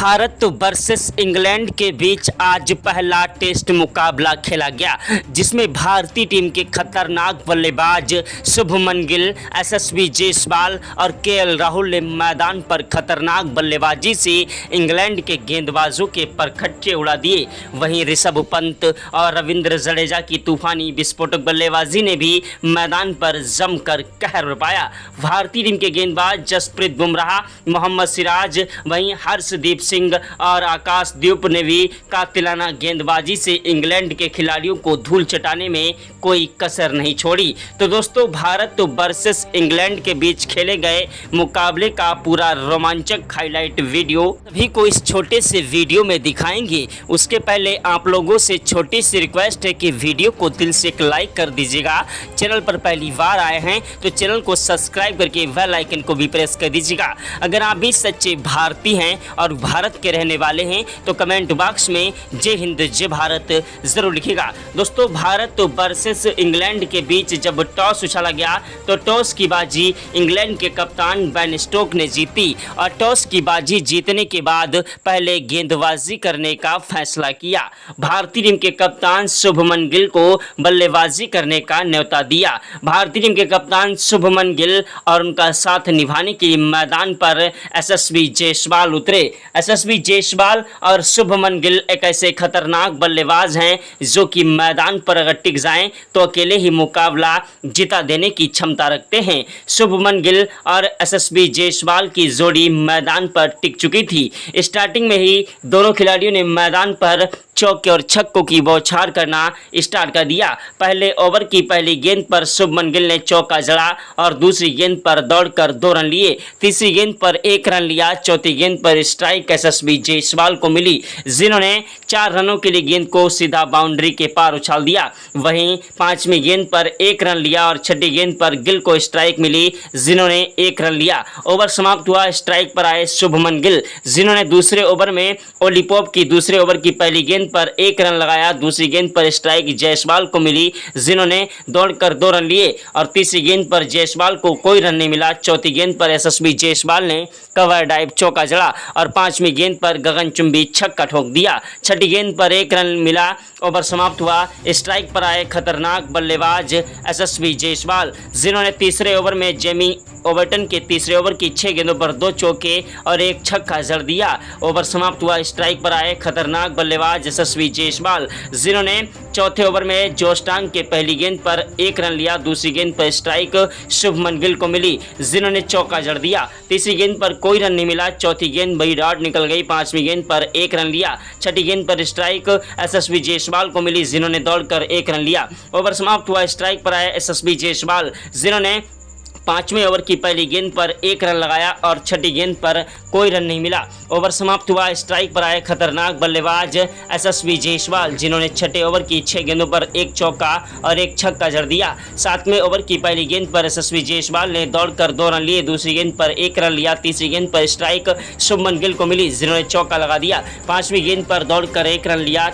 Bharat versus England के बीच आज पहला टेस्ट मुकाबला खेला गया, जिसमें भारतीय टीम के खतरनाक बल्लेबाज शुभमन गिल, यशस्वी जायसवाल और केएल राहुल ने मैदान पर खतरनाक बल्लेबाजी से इंग्लैंड के गेंदबाजों के परखच्चे उड़ा दिए। वहीं ऋषभ पंत और रविंद्र जडेजा की तूफानी विस्फोटक बल्लेबाजी ने भी मैदान पर जमकर कहर बरपाया। भारतीय टीम के गेंदबाज जसप्रीत बुमराह, मोहम्मद सिराज, वहीं हर्षदीप सिंह और आकाशदीप ने भी कातिलाना गेंदबाजी से इंग्लैंड के खिलाड़ियों को धूल चटाने में कोई कसर नहीं छोड़ी। तो दोस्तों, भारत वर्सेस इंग्लैंड के बीच खेले गए मुकाबले का पूरा रोमांचक हाईलाइट वीडियो सभी को इस छोटे से वीडियो में दिखाएंगे। उसके पहले आप लोगों से छोटी सी रिक्वेस्ट है कि वीडियो को दिल से एक लाइक कर दीजिएगा। चैनल पर पहली बार आए हैं तो चैनल को सब्सक्राइब करके बेल आइकन को भी प्रेस कर दीजिएगा। अगर आप भी सच्चे भारतीय हैं और भारत के रहने वाले हैं तो कमेंट बॉक्स में जय हिंद जय भारत जरूर लिखिएगा। दोस्तों, भारत वर्सेस इंग्लैंड के बीच जब टॉस उछाला गया तो टॉस की बाजी इंग्लैंड के कप्तान बेन स्टोक्स ने जीती और टॉस की बाजी जीतने के बाद पहले गेंदबाजी करने का फैसला किया। भारतीय टीम के कप्तान शुभमन गिल को बल्लेबाजी करने का न्योता दिया। भारतीय टीम के कप्तान शुभमन गिल और उनका साथ निभाने के लिए मैदान पर यशस्वी जायसवाल उतरे। यशस्वी जायसवाल और शुभमन गिल एक ऐसे खतरनाक बल्लेबाज हैं जो कि मैदान पर अगर टिक जाएं तो अकेले ही मुकाबला जिता देने की क्षमता रखते हैं। शुभमन गिल और यशस्वी जायसवाल की जोड़ी मैदान पर टिक चुकी थी। स्टार्टिंग में ही दोनों खिलाड़ियों ने मैदान पर चौके और छक्कों की बौछार करना स्टार्ट कर दिया। पहले ओवर की पहली गेंद पर शुभमन गिल ने चौका जड़ा और दूसरी गेंद पर दौड़कर 2 रन लिए। तीसरी गेंद पर 1 रन लिया। चौथी गेंद पर स्ट्राइक यशस्वी जायसवाल को मिली, जिन्होंने 4 रनों के लिए गेंद को सीधा बाउंड्री के पार उछाल दिया। वहीं 5वीं गेंद पर 1 रन लिया और 6ठी गेंद पर गिल को स्ट्राइक मिली, जिन्होंने 1 रन लिया। ओवर समाप्त हुआ। स्ट्राइक पर आए शुभमन गिल, जिन्होंने दूसरे ओवर में ओलीपोप की दूसरे ओवर की पहली गेंद पर 1 रन लगाया। दूसरी गेंद पर स्ट्राइक जायसवाल को मिली, जिन्होंने दौड़कर 2 रन लिए और तीसरी गेंद पर जायसवाल को कोई रन नहीं मिला। चौथी गेंद पर यशस्वी जायसवाल ने कवर ड्राइव चौका जड़ा और 5वीं गेंद पर गगनचुंबी छक्का ठोक दिया। छठी गेंद पर 1 रन मिला। ओवर समाप्त हुआ। स्ट्राइक पर आए खतरनाक बल्लेबाज यशस्वी जायसवाल, जिन्होंने तीसरे ओवर में जेमी ओवर्टन के तीसरे ओवर की 6 गेंदों पर 2 चौके और 1 छक्का जड़ दिया। ओवर समाप्त हुआ। स्ट्राइक पर आए खतरनाक बल्लेबाज यशस्वी जायसवाल, जिन्होंने चौथे ओवर में जोस्टांग के पहली गेंद पर 1 रन लिया। दूसरी गेंद पर स्ट्राइक शुभमन गिल को मिली, जिन्होंने चौका जड़ दिया। तीसरी गेंद पर कोई रन नहीं मिला। चौथी गेंद बड़ी डॉट निकल गई। 5वीं गेंद पर 1 रन लिया। छठी गेंद पर स्ट्राइक यशस्वी जायसवाल को मिली, जिन्होंने दौड़कर 1 रन लिया। ओवर समाप्त हुआ। स्ट्राइक पर आए यशस्वी जायसवाल, जिन्होंने 5वें ओवर की पहली गेंद पर 1 रन लगाया और छठी गेंद पर कोई रन नहीं मिला। ओवर समाप्त हुआ। स्ट्राइक पर आए खतरनाक बल्लेबाज यशस्वी जायसवाल, जिन्होंने 6ठे ओवर की 6 गेंदों पर 1 चौका और 1 छक्का जड़ दिया। 7वें ओवर की पहली गेंद पर यशस्वी जायसवाल ने दौड़कर 2 रन लिए। दूसरी गेंद पर 1 रन लिया। तीसरी गेंद पर स्ट्राइक शुभमन गिल को मिली, जिन्होंने चौका लगा दिया। 5वीं गेंद पर दौड़कर 1 रन लिया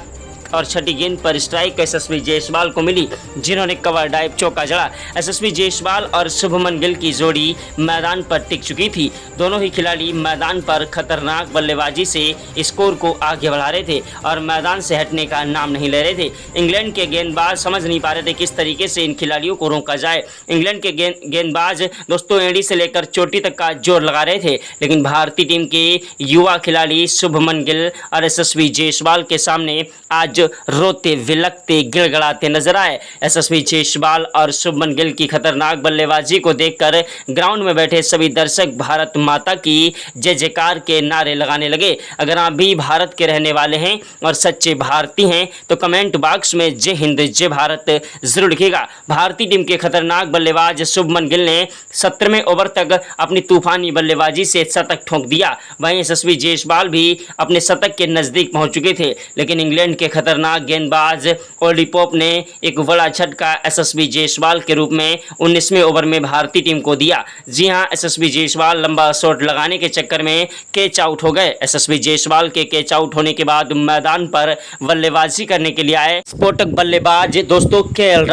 और छठी गेंद पर स्ट्राइक यशस्वी जायसवाल को मिली, जिन्होंने कवर ड्राइव चौका जड़ा। यशस्वी जायसवाल और शुभमन गिल की जोड़ी मैदान पर टिक चुकी थी। दोनों ही खिलाड़ी मैदान पर खतरनाक बल्लेबाजी से स्कोर को आगे बढ़ा रहे थे और मैदान से हटने का नाम नहीं ले रहे थे। इंग्लैंड के गेंदबाज समझ नहीं पा रहे थे किस तरीके से इन खिलाड़ियों को रोका जाए। इंग्लैंड के गेंदबाज दोस्तों एड़ी से लेकर चोटी तक का जोर लगा रहे थे, लेकिन भारतीय टीम के युवा खिलाड़ी शुभमन गिल और यशस्वी जायसवाल के सामने आज रोते विलकते गिड़गड़ाते नजर आए। यशस्वी जायसवाल और शुभमन गिल की खतरनाक बल्लेबाजी को देखकर ग्राउंड में बैठे सभी दर्शक भारत माता की जय जयकार के नारे लगाने लगे। अगर आप भी भारत के रहने वाले हैं और सच्चे भारतीय हैं तो कमेंट बॉक्स में जय हिंद जय भारत जरूर लिखिएगा। भारतीय टीम के खतरनाक बल्लेबाज शुभमन गिल ने 17वें ओवर तक अपनी तूफानी बल्लेबाजी से शतक ठोक दिया। वहीं यशस्वी जायसवाल भी अपने शतक के नजदीक पहुंच चुके थे, लेकिन इंग्लैंड के खतरनाक खतरनाक गेंदबाज ओल्डी पोप ने एक बड़ा झटका एसएसबी जायसवाल के रूप में 19वें ओवर में भारतीय टीम को दिया। जी हां, एसएसबी जायसवाल लंबा शॉट लगाने के चक्कर में कैच आउट हो गए। एसएसबी जायसवाल के कैच आउट होने के बाद मैदान पर बल्लेबाजी करने के लिए आए स्फोटक बल्लेबाज दोस्तों केएल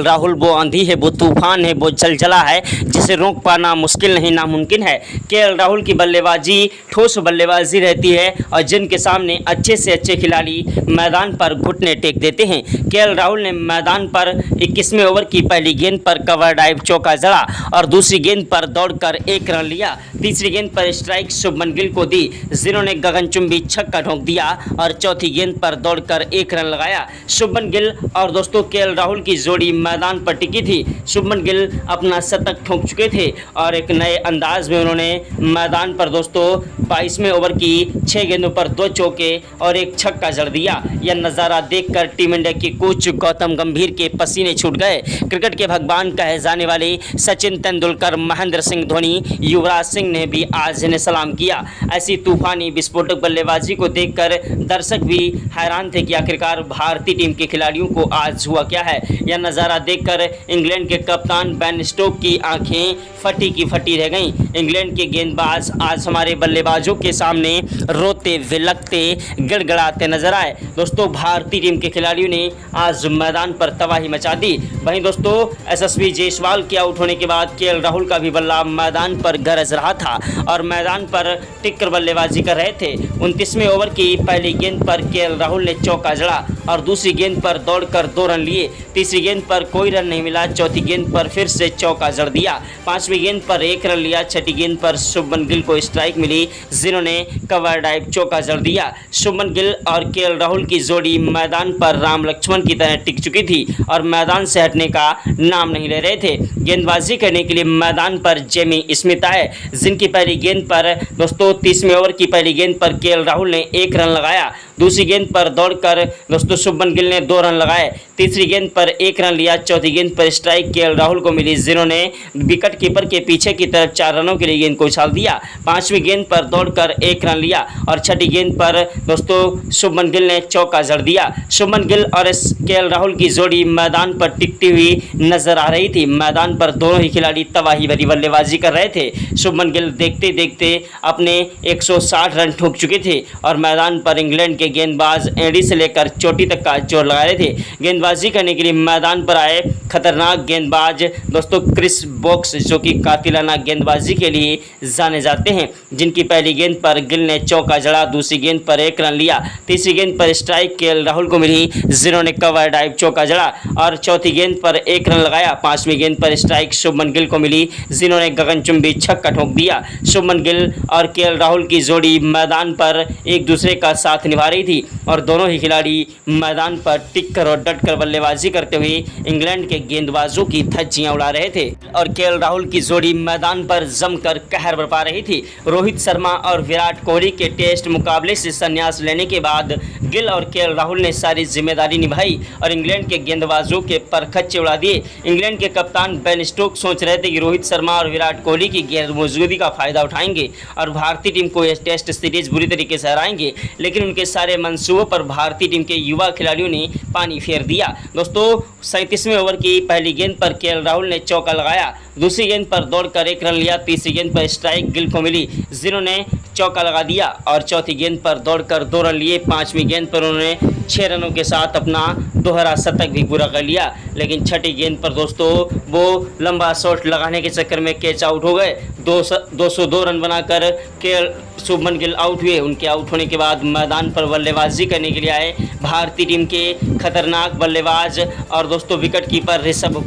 राहुल वो आंधी है, वो तूफान है, वो जलजला है जिसे रोक पाना मुश्किल नहीं नामुमकिन है। केएल राहुल की बल्लेबाजी ठोस बल्लेबाजी रहती है और जिनके सामने अच्छे से अच्छे खिलाड़ी मैदान पर घुटने टेक देते हैं। केएल राहुल ने मैदान पर 21वें ओवर की पहली गेंद पर कवर ड्राइव चौका जड़ा और दूसरी गेंद पर दौड़कर 1 रन लिया। तीसरी गेंद पर स्ट्राइक शुभमन गिल को दी, जिन्होंने गगनचुंबी छक्का ठोक दिया और चौथी गेंद पर दौड़कर 1 रन लगाया। शुभमन गिल और दोस्तों केएल राहुल की जोड़ी मैदान पर टिकी थी। शुभमन गिल अपना शतक ठोक चुके थे और एक नए अंदाज में उन्होंने मैदान पर दोस्तों 22वें ओवर की 6 गेंदों पर 2 चौके और 1 छक्का जड़ दिया। यह नज़ारा देखकर टीम इंडिया के कोच गौतम गंभीर के पसीने छूट गए। क्रिकेट के भगवान कहे जाने वाले सचिन तेंदुलकर, महेंद्र सिंह धोनी, युवराज सिंह ने भी आज इन्हें सलाम किया। ऐसी तूफानी विस्फोटक बल्लेबाजी को देखकर दर्शक भी हैरान थे कि आखिरकार भारतीय टीम के खिलाड़ियों को आज हुआ क्या है। यह नज़ारा देखकर इंग्लैंड के कप्तान बेन स्टोक की आंखें फटी की फटी रह गईं। इंग्लैंड के गेंदबाज आज हमारे बल्लेबाजों के सामने रोते, विलखते, गिड़गिड़ाते नजर आए। दोस्तों भारतीय टीम के खिलाड़ियों ने आज मैदान पर तबाही मचा दी। वहीं दोस्तों एसएसबी जायसवाल के आउट होने के बाद केएल राहुल का भी बल्ला मैदान पर गरज रहा था और मैदान पर टिककर बल्लेबाजी कर रहे थे। 29वें ओवर की पहली गेंद पर केएल राहुल ने चौका जड़ा और दूसरी गेंद पर दौड़कर 2 रन लिए। तीसरी गेंद पर कोई रन नहीं मिला, चौथी गेंद पर फिर से चौका जड़ दिया। 5वीं गेंद पर 1 रन लिया। छठी गेंद पर शुभमन गिल को स्ट्राइक मिली, जिन्होंने कवर ड्राइव चौका जड़ दिया। शुभमन गिल और केएल राहुल की जोड़ी मैदान पर राम लक्ष्मण की तरह टिक चुकी थी और मैदान से हटने का नाम नहीं ले रहे थे। गेंदबाजी करने के लिए मैदान पर जेमी स्मिथ आए, जिनकी पहली गेंद पर दोस्तों 30वें ओवर की पहली गेंद पर केएल राहुल ने 1 रन लगाया। दूसरी गेंद पर दौड़कर दोस्तों शुभमन गिल ने 2 रन लगाए। तीसरी गेंद पर 1 रन लिया। चौथी गेंद पर स्ट्राइक केएल राहुल को मिली, जिन्होंने विकेट कीपर के पीछे की तरफ 4 रनों के लिए गेंद को उछाल दिया। 5वीं गेंद पर दौड़कर 1 रन लिया और छठी गेंद पर दोस्तों शुभमन गिल ने चौका जड़ दिया। शुभमन गिल और केएल राहुल की जोड़ी मैदान पर टिकती हुई नजर आ रही थी। मैदान पर दोनों ही खिलाड़ी तबाही भरी बल्लेबाजी कर रहे थे। शुभमन गिल देखते देखते अपने 160 रन ठोक चुके थे और मैदान पर इंग्लैंड के गेंदबाज एड़ी से लेकर चोटी तक का जोर लगा रहे थे। गेंदबाजी करने के लिए मैदान पर आए खतरनाक गेंदबाज दोस्तों क्रिस वोक्स, जो कि कातिलाना गेंदबाजी के लिए जाने जाते हैं, जिनकी पहली गेंद पर गिल ने चौका जड़ा, दूसरी गेंद पर 1 रन लिया। तीसरी गेंद पर स्ट्राइक केएल राहुल को मिली, जिन्होंने कवर ड्राइव चौका जड़ा और चौथी गेंद पर 1 रन लगाया। 5वीं गेंद पर स्ट्राइक शुभमन गिल को मिली, जिन्होंने गगनचुंबी छक्का ठोक दिया। शुभमन गिल और केएल राहुल की जोड़ी मैदान पर एक दूसरे का साथ निभा रही थी और दोनों ही खिलाड़ी मैदान पर टिककर और डटकर बल्लेबाजी करते हुए इंग्लैंड के गेंदबाजों की धज्जियां उड़ा रहे थे और केएल राहुल की जोड़ी मैदान पर जमकर कहर बरपा रही थी। रोहित शर्मा और विराट कोहली के टेस्ट मुकाबले से संन्यास लेने के बाद गिल और केएल राहुल ने सारी जिम्मेदारी निभाई और इंग्लैंड के गेंदबाजों के परखच्चे उड़ा दिए। इंग्लैंड के कप्तान बेन स्टोक सोच रहे थे कि रोहित शर्मा और विराट कोहली की गैर मौजूदगी का फायदा उठाएंगे और भारतीय टीम को यह टेस्ट सीरीज बुरी तरीके से हराएंगे, लेकिन उनके सारे मंसूबों पर भारतीय टीम के युवा खिलाड़ियों ने पानी फेर दिया। दोस्तों 37वें ओवर की पहली गेंद पर केएल राहुल ने चौका लगाया, दूसरी गेंद पर दौड़कर 1 रन लिया। तीसरी गेंद पर स्ट्राइक गिल को मिली, जिन्होंने चौका लगा दिया और चौथी गेंद पर दौड़कर 2 रन लिए। 5वीं गेंद पर उन्होंने 6 रनों के साथ अपना दोहरा शतक भी पूरा कर लिया, लेकिन छठी गेंद पर दोस्तों वो लंबा शॉट लगाने के चक्कर में कैच आउट हो गए। 202 रन बनाकर केएल शुभमन गिल आउट हुए। उनके आउट होने के बाद मैदान पर बल्लेबाजी करने के लिए आए भारतीय टीम के खतरनाक बल्लेबाज और दोस्तों विकेट कीपर ऋषभ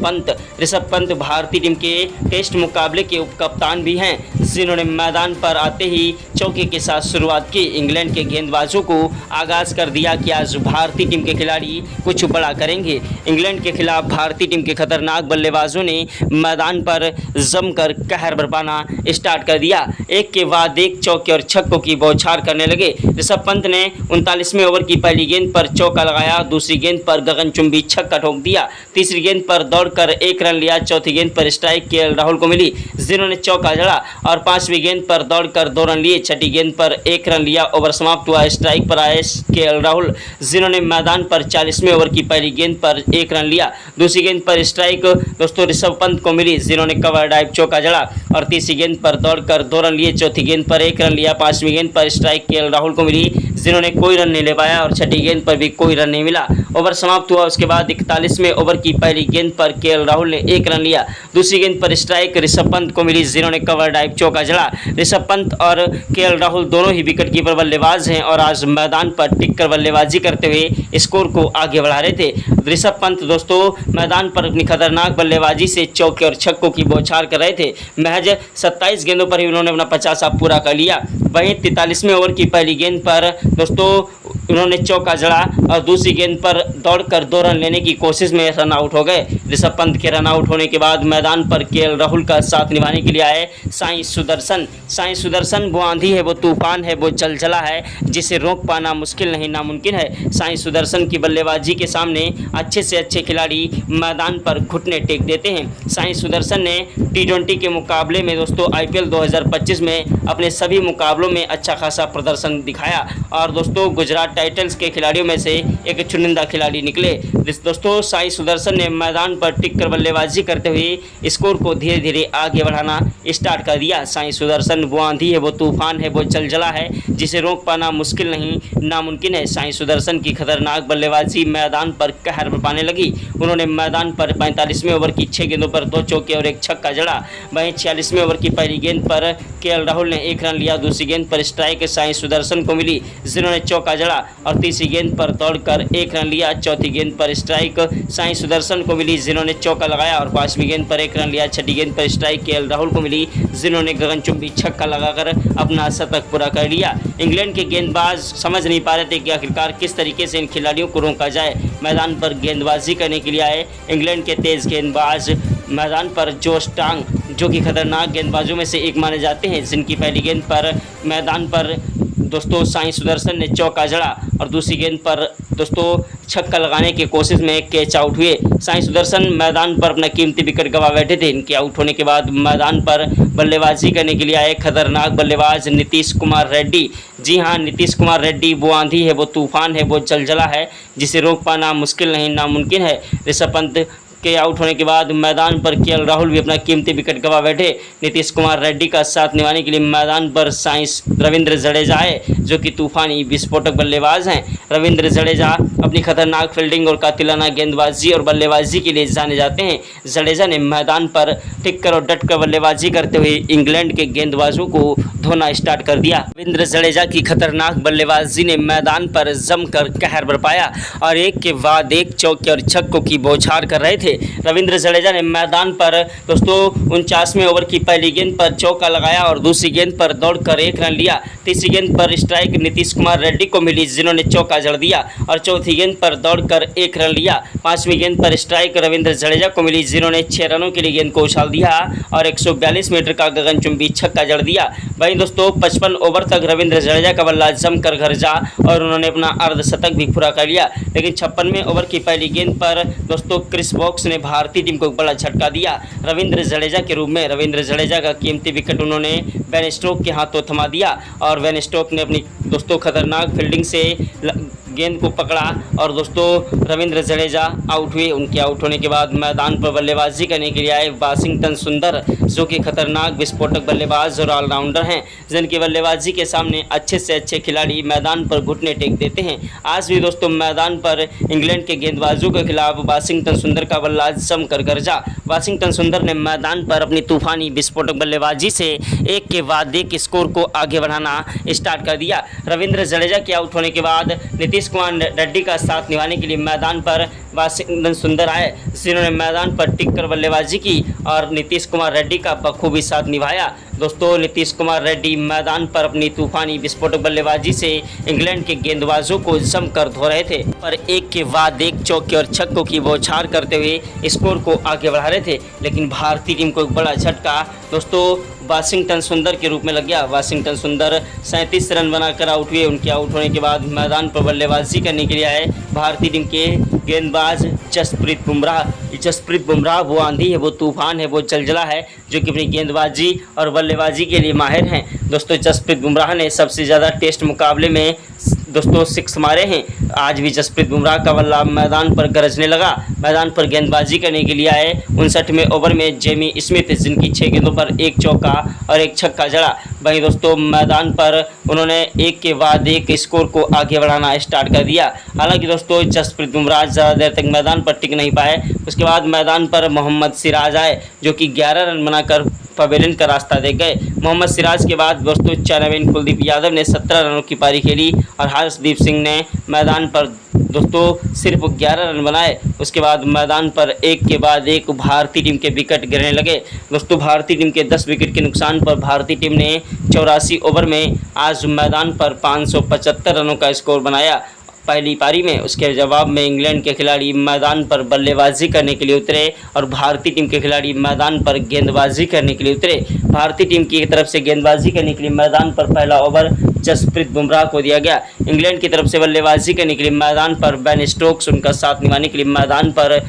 पंत भारतीय टीम के टेस्ट मुकाबले के उप कप्तान भी हैं, जिन्होंने मैदान पर आते ही चौके के साथ शुरुआत की। इंग्लैंड के गेंदबाजों को आगाज कर दिया कि आज भारतीय टीम के खिलाड़ी कुछ बड़ा करेंगे। इंग्लैंड के खिलाफ भारतीय टीम के खतरनाक बल्लेबाजों ने मैदान पर जमकर कहर बरपाना स्टार्ट कर दिया। एक के बाद एक चौके और छक्कों की बौछार करने लगे। ऋषभ पंत ने 39वें ओवर की पहली गेंद पर चौका लगाया, दूसरी गेंद पर गगनचुंबी छक्का ठोक दिया। तीसरी गेंद पर दौड़कर 1 रन लिया। चौथी गेंद पर स्ट्राइक केएल राहुल को मिली, जिन्होंने चौका जड़ा और 5वीं गेंद पर दौड़कर 2 रन लिए। 6ठी गेंद पर 1 रन लिया। ओवर समाप्त हुआ। स्ट्राइक पर आए केएल राहुल, जिन्होंने मैदान पर 40वें ओवर की पहली गेंद पर 1 रन लिया। दूसरी गेंद पर स्ट्राइक दोस्तों ऋषभ पंत को मिली, जिन्होंने कवर ड्राइव चौका जड़ा और तीसरी गेंद पर दौड़कर 2 रन लिए। चौथी गेंद पर 1 रन लिया। 5वीं गेंद पर स्ट्राइक केएल राहुल को मिली, जिन्होंने कोई रन नहीं ले पाया और 6ठी गेंद पर भी कोई रन नहीं मिला। ओवर समाप्त हुआ। उसके बाद 41वें ओवर की पहली गेंद पर केएल राहुल ने 1 रन लिया। दूसरी गेंद पर स्ट्राइक ऋषभ पंत को मिली, जिन्होंने कवर ड्राइव चौका जड़ा। ऋषभ पंत और केएल राहुल दोनों ही विकेट कीपर बल्लेबाज हैं और आज मैदान पर टिककर बल्लेबाजी करते हुए स्कोर को आगे बढ़ा रहे थे। ऋषभ पंत दोस्तों मैदान पर अपनी खतरनाक बल्लेबाजी से चौके और छक्कों की बौछार कर रहे थे। महज 27 गेंदों पर ही उन्होंने अपना 50 पूरा कर लिया। वहीं 43वें ओवर की पहली गेंद पर दोस्तों उन्होंने चौका जड़ा और दूसरी गेंद पर दौड़कर 2 रन लेने की कोशिश में रन आउट हो गए। ऋषभ पंत के रन आउट होने के बाद मैदान पर केएल राहुल का साथ निभाने के लिए आए साई सुदर्शन। साई सुदर्शन वो आंधी है, वो तूफान है, वो जलजला है, जिसे रोक पाना मुश्किल नहीं नामुमकिन है। साई सुदर्शन की बल्लेबाजी के सामने अच्छे से अच्छे खिलाड़ी मैदान पर घुटने टेक देते हैं। साई सुदर्शन ने T20 के मुकाबले में दोस्तों IPL 2025 में अपने सभी मुकाबलों में अच्छा खासा प्रदर्शन दिखाया और दोस्तों गुजरात टाइटंस के खिलाड़ियों में से एक चुनिंदा खिलाड़ी निकले। दोस्तों साई सुदर्शन ने मैदान पर टिककर बल्लेबाजी करते हुए स्कोर को धीरे धीरे आगे बढ़ाना स्टार्ट कर दिया। साई सुदर्शन वो आंधी है, वो तूफान है, वो जलजला है, जिसे रोक पाना मुश्किल नहीं नामुमकिन है। साई सुदर्शन की खतरनाक बल्लेबाजी मैदान पर कहर बरपाने लगी। उन्होंने मैदान पर 45वें ओवर की 6 गेंदों पर 2 चौके और 1 छक्का जड़ा। वहीं 46वें ओवर की पहली गेंद पर केएल राहुल ने 1 रन लिया। दूसरी गेंद पर स्ट्राइक साई सुदर्शन को मिली, जिन्होंने चौका जड़ा और तीसरी गेंद पर दौड़कर 1 रन लिया। चौथी गेंद पर स्ट्राइक साई सुदर्शन को मिली, जिन्होंने चौका लगाया और 5वीं गेंद पर 1 रन लिया। 6ठी गेंद पर स्ट्राइक केएल राहुल को मिली, जिन्होंने गगनचुंबी छक्का लगाकर अपना शतक पूरा कर लिया। इंग्लैंड के गेंदबाज समझ नहीं पा रहे थे कि आखिरकार किस तरीके से इन खिलाड़ियों को रोका जाए। मैदान पर गेंदबाजी करने के लिए आए इंग्लैंड के तेज गेंदबाज मैदान पर जोश टांग, जो कि खतरनाक गेंदबाजों में से एक माने जाते हैं, जिनकी पहली गेंद पर मैदान पर दोस्तों साई सुदर्शन ने चौका जड़ा और दूसरी गेंद पर दोस्तों छक्का लगाने की कोशिश में कैच आउट हुए। साई सुदर्शन मैदान पर अपना कीमती विकेट गंवा बैठे थे। इनके आउट होने के बाद मैदान पर बल्लेबाजी करने के लिए आए खतरनाक बल्लेबाज नीतीश कुमार रेड्डी। जी हाँ, नीतीश कुमार रेड्डी वो आंधी है, वो तूफान है, वो जलजला है, जिसे रोक पाना मुश्किल नहीं नामुमकिन है। ऋषभ पंत के आउट होने के बाद मैदान पर केएल राहुल भी अपना कीमती विकेट गंवा बैठे। नीतीश कुमार रेड्डी का साथ निभाने के लिए मैदान पर रविंद्र जडेजा आए, जो कि तूफानी विस्फोटक बल्लेबाज हैं। रविंद्र जडेजा अपनी खतरनाक फील्डिंग और कातिलाना गेंदबाजी और बल्लेबाजी के लिए जाने जाते हैं। जडेजा ने मैदान पर टिककर और डटकर बल्लेबाजी करते हुए इंग्लैंड के गेंदबाजों को धोना स्टार्ट कर दिया। रविंद्र जडेजा की खतरनाक बल्लेबाजी ने मैदान पर जमकर कहर बरपाया और एक के बाद एक चौके और छक्कों की बौछार कर रहे थे। रविंद्र जडेजा ने मैदान पर दोस्तों 49वें ओवर की पहली गेंद पर चौका लगाया और दूसरी गेंद पर दौड़कर 1 रन लिया। तीसरी गेंद पर स्ट्राइक नीतीश कुमार रेड्डी को मिली, जिन्होंने चौका जड़ दिया और चौथी गेंद पर दौड़कर 1 रन लिया। 5वीं गेंद पर स्ट्राइक रविंद्र जडेजा को मिली, जिन्होंने 6 रनों के लिए गेंद को उछाल दिया और 142 मीटर का गगनचुंबी छक्का जड़ दिया। वहीं दोस्तों 55 ओवर तक रविंद्र जडेजा का बल्ला जमकर घर जा और उन्होंने अपना अर्धशतक भी पूरा कर लिया। लेकिन 56वें ओवर की पहली गेंद पर दोस्तों क्रिस वोक्स ने भारतीय टीम को बड़ा झटका दिया रविंद्र जडेजा के रूप में। रविंद्र जडेजा का कीमती विकेट उन्होंने बेन स्टोक के हाथों थमा दिया और बेन स्टोक ने अपनी दोस्तों खतरनाक फील्डिंग से गेंद को पकड़ा और दोस्तों रविंद्र जडेजा आउट हुए। उनके आउट होने के बाद मैदान पर बल्लेबाजी करने के लिए आए वाशिंगटन सुंदर, जो कि खतरनाक विस्फोटक बल्लेबाज और ऑलराउंडर हैं, जिनकी बल्लेबाजी के सामने अच्छे से अच्छे खिलाड़ी मैदान पर घुटने टेक देते हैं। आज भी दोस्तों मैदान पर इंग्लैंड के गेंदबाजों के खिलाफ वाशिंगटन सुंदर का बल्ला जमकर गरजा। वाशिंगटन सुंदर ने मैदान पर अपनी तूफानी विस्फोटक बल्लेबाजी से एक के बाद एक स्कोर को आगे बढ़ाना स्टार्ट कर दिया। रविंद्र जडेजा के आउट होने के बाद नीतीश कुमार रेड्डी का साथ निभाने के लिए मैदान पर वाशिंगटन सुंदर आए, जिन्होंने मैदान पर टिककर बल्लेबाजी की और नीतीश कुमार रेड्डी का बखूबी साथ निभाया। दोस्तों नीतीश कुमार रेड्डी मैदान पर अपनी तूफानी विस्फोटक बल्लेबाजी से इंग्लैंड के गेंदबाजों को जमकर धो रहे थे और एक के बाद एक चौके और छक्कों की बौछार करते हुए स्कोर को आगे बढ़ा रहे थे, लेकिन भारतीय टीम को एक बड़ा झटका दोस्तों वाशिंगटन सुंदर के रूप में लग गया। वाशिंगटन सुंदर 37 रन बनाकर आउट हुए। उनके आउट होने के बाद मैदान पर बल्लेबाजी करने के लिए आए भारतीय टीम के गेंदबाज जसप्रीत बुमराह। जसप्रीत बुमराह वो आंधी है, वो तूफान है, वो जलजला है जो कि अपनी गेंदबाजी और बल्लेबाजी के लिए माहिर हैं। दोस्तों जसप्रीत बुमराह ने सबसे ज़्यादा टेस्ट मुकाबले में दोस्तों 6 मारे हैं। आज भी जसप्रीत बुमराह का बल्ला मैदान पर गरजने लगा। मैदान पर गेंदबाजी करने के लिए आए 59वें ओवर में जेमी स्मिथ, जिनकी 6 गेंदों पर 1 चौका और 1 छक्का जड़ा। वहीं दोस्तों मैदान पर उन्होंने एक के बाद एक स्कोर को आगे बढ़ाना स्टार्ट कर दिया। हालांकि दोस्तों जसप्रीत बुमराह ज़्यादा देर तक मैदान पर टिक नहीं पाए। उसके बाद मैदान पर मोहम्मद सिराज आए जो कि 11 रन बनाकर पवेलियन का रास्ता देख गए। मोहम्मद सिराज के बाद दोस्तों चैनवेन कुलदीप यादव ने 17 रनों की पारी खेली और हर्षदीप सिंह ने मैदान पर दोस्तों सिर्फ 11 रन बनाए। उसके बाद मैदान पर एक के बाद एक भारतीय टीम के विकेट गिरने लगे। दोस्तों भारतीय टीम के 10 विकेट के नुकसान पर भारतीय टीम ने 84 ओवर में आज मैदान पर 575 रनों का स्कोर बनाया पहली पारी में। उसके जवाब में इंग्लैंड के खिलाड़ी मैदान पर बल्लेबाजी करने के लिए उतरे और भारतीय टीम के खिलाड़ी मैदान पर गेंदबाजी करने के लिए उतरे। भारतीय टीम की तरफ से गेंदबाजी करने के लिए मैदान पर पहला ओवर जसप्रीत बुमराह को दिया गया। इंग्लैंड की तरफ से बल्लेबाजी करने के लिए मैदान पर बेन स्टोक्स, उनका साथ निभाने के लिए मैदान पर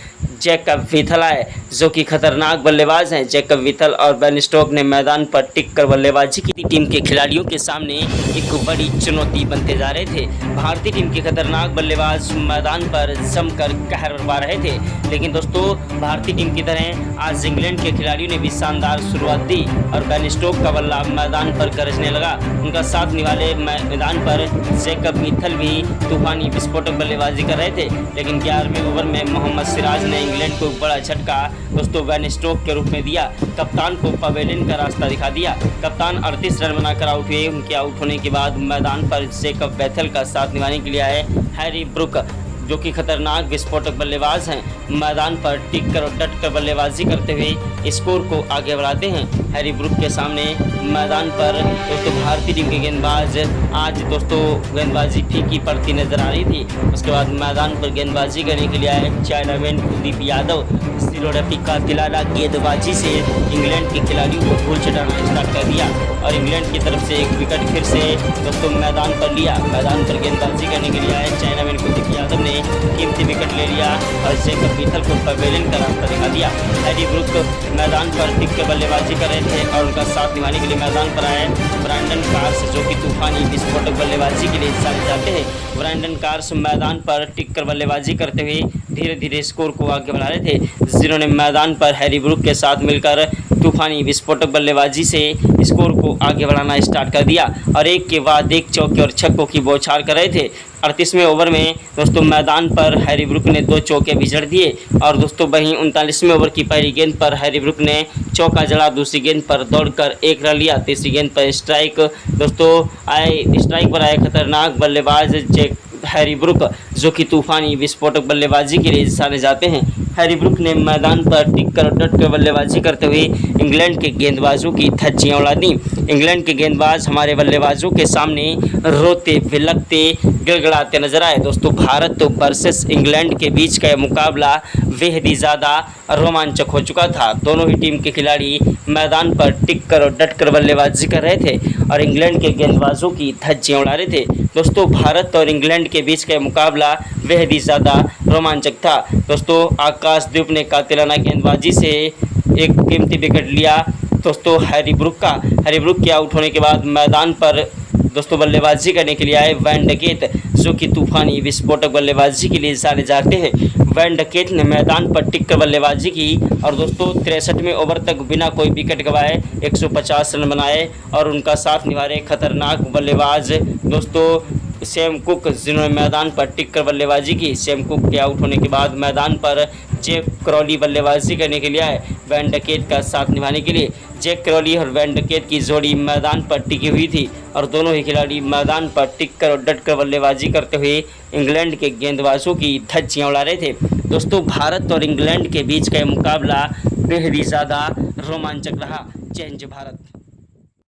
जैकब विथल आए जो कि खतरनाक बल्लेबाज हैं। जैकब विथल और बेन स्टोक ने मैदान पर टिककर बल्लेबाजी की। टीम के खिलाड़ियों के सामने एक बड़ी चुनौती बनते जा रहे थे। भारतीय टीम के खतरनाक बल्लेबाज मैदान पर जमकर कहर बरपा रहे थे, लेकिन दोस्तों भारतीय टीम की तरह आज इंग्लैंड के खिलाड़ियों ने भी शानदार शुरुआत दी और बेन स्टोक का बल्ला मैदान पर गरजने लगा। उनका साथ निभाने मैदान पर जैकब विथल भी तूफानी विस्फोटक बल्लेबाजी कर रहे थे, लेकिन 11वें ओवर में मोहम्मद सिराज ने इंग्लैंड को बड़ा झटका दोस्तों बेन स्टोक के रूप में दिया। कप्तान को पवेलियन का रास्ता दिखा दिया। कप्तान 38 रन बनाकर आउट हुए। उनके आउट होने के बाद मैदान पर जैकब विथल का साथ निभाने के लिए आए हैरी ब्रुक जो कि खतरनाक विस्फोटक बल्लेबाज हैं। मैदान पर टिक कर और डट कर बल्लेबाजी करते हुए स्कोर को आगे बढ़ाते हैं। हैरी ब्रुक के सामने मैदान पर दोस्तों भारतीय टीम के गेंदबाज आज दोस्तों गेंदबाजी फीकी पड़ती नजर आ रही थी। उसके बाद मैदान पर गेंदबाजी करने के लिए आए चैनवेन कुलदीप यादव। सिरोडपी का तिलाना गेंदबाजी से इंग्लैंड के खिलाड़ियों को धूल चटाना स्टार्ट कर दिया और इंग्लैंड की तरफ से एक विकेट फिर से दोस्तों मैदान पर लिया। मैदान पर गेंदबाजी करने के लिए आए चैनवेन कुलदीप यादव ने कीमती विकेट ले लिया और जैकब विथल को पवेलियन का रास्ता दिखा दिया। हैरी ब्रुक मैदान पर टिक कर बल्लेबाजी कर रहे थे और उनका साथ निभाने के लिए मैदान पर आए ब्रैंडन कार्स जो कि तूफानी विस्फोटक बल्लेबाजी के लिए जाने जाते हैं। ब्रैंडन कार्स मैदान पर टिक कर बल्लेबाजी करते हुए धीरे धीरे स्कोर को आगे बढ़ा रहे थे, जिन्होंने मैदान पर हैरी ब्रुक के साथ मिलकर तूफानी विस्फोटक बल्लेबाजी से स्कोर को आगे बढ़ाना स्टार्ट कर दिया और एक के बाद एक चौके और छक्कों की बौछार कर रहे थे। 38वें ओवर में दोस्तों मैदान पर हैरी ब्रुक ने 2 चौके भी जड़ दिए और दोस्तों वहीं 39वें ओवर की पहली गेंद पर हैरी ब्रुक ने चौका जड़ा। दूसरी गेंद पर दौड़कर 1 रन लिया। तीसरी गेंद पर स्ट्राइक पर आए खतरनाक बल्लेबाज हैरी ब्रुक जो कि तूफानी विस्फोटक बल्लेबाजी के लिए जाने जाते हैं। हैरी ब्रुक ने मैदान पर टिक कर डट कर बल्लेबाजी करते हुए इंग्लैंड के गेंदबाजों की धज्जियां उड़ा दी। इंग्लैंड के गेंदबाज हमारे बल्लेबाजों के सामने रोते बिलखते गिड़गिड़ाते नजर आए। दोस्तों भारत वर्सेस इंग्लैंड के बीच का यह मुकाबला बेहद ही ज़्यादा रोमांचक हो चुका था। दोनों ही टीम के खिलाड़ी मैदान पर टिक कर और डट कर बल्लेबाजी कर रहे थे और इंग्लैंड के गेंदबाजों की धज्जियां उड़ा रहे थे। दोस्तों भारत और इंग्लैंड के बीच का यह मुकाबला बेहद ही ज़्यादा रोमांचक था। दोस्तों आकाशदीप ने कातिलाना गेंदबाजी से एक कीमती विकेट लिया दोस्तों हैरी ब्रुक का। हैरी ब्रुक के आउट होने के बाद मैदान पर दोस्तों बल्लेबाजी करने के लिए आए वैन डकेट जो कि तूफानी विस्फोटक बल्लेबाजी के लिए जाने जाते हैं। वैन डकेट ने मैदान पर टिक कर बल्लेबाजी की और दोस्तों 63वें ओवर तक बिना कोई विकेट गंवाए 150 रन बनाए और उनका साथ निभा रहे खतरनाक बल्लेबाज दोस्तों सैम कुक, जिन्होंने मैदान पर टिक कर बल्लेबाजी की। सैम कुक के आउट होने के बाद मैदान पर जेक क्रॉली बल्लेबाजी करने के लिए आए वैन डकेट का साथ निभाने के लिए। जैक क्रॉली और वैन डकेट की जोड़ी मैदान पर टिकी हुई थी और दोनों ही खिलाड़ी मैदान पर टिक कर और डट कर बल्लेबाजी करते हुए इंग्लैंड के गेंदबाजों की धज्जियां उड़ा रहे थे। दोस्तों भारत और इंग्लैंड के बीच का मुकाबला बेहद ही ज़्यादा रोमांचक रहा। जय हिंद भारत।